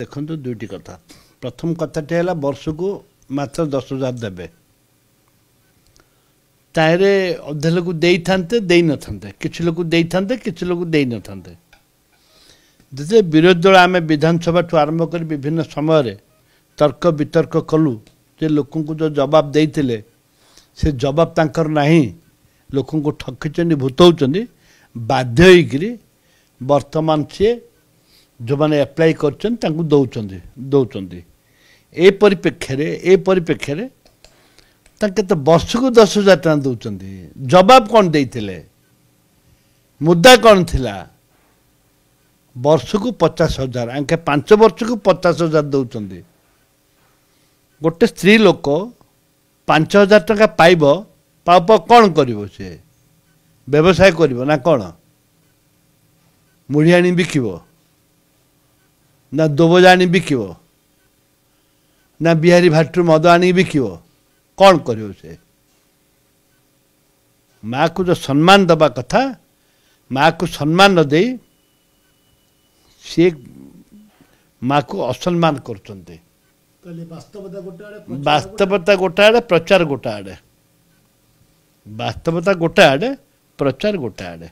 देखो दुईटी कथा प्रथम कथाटी है वर्ष को मात्र 10,000 देवे तारे अधे लोक दे था किसी लोक दे था किसी लोक दे न था जैसे विरोधी दल आम विधानसभा ठू आरंभ कर विभिन्न समय तर्क वितर्क कलु जे लोक जो जवाब देते से जवाब तांकर नहीं लोक ठकिचंदी भूतौचंदी बाध्य होकर वर्तमान सी जो मैंने एप्लाई कर परिप्रेक्षी तो वर्ष को 10,000 टका दौरान जवाब कौन देते मुद्दा कौन थिला वर्ष को 50,000 आंके 5 वर्ष को 50,000 दौरान गोटे स्त्री लोक 5,000 टका पाइब पाप कौन कर व्यवसाय कर ना कौन मुढ़ी आनी बिकिब ना दोबजाणी बिकिब ना बिहारी भाटू मद आनी बिकिब कौन कर माँ को जो सम्मान दबा कथा माँ को सम्मान न दे सी माँ को असम्मान कर वास्तवता गोटे आड़े प्रचार गोटे आड़े वास्तवता गोटे आड़े प्रचार गोटे आड़े।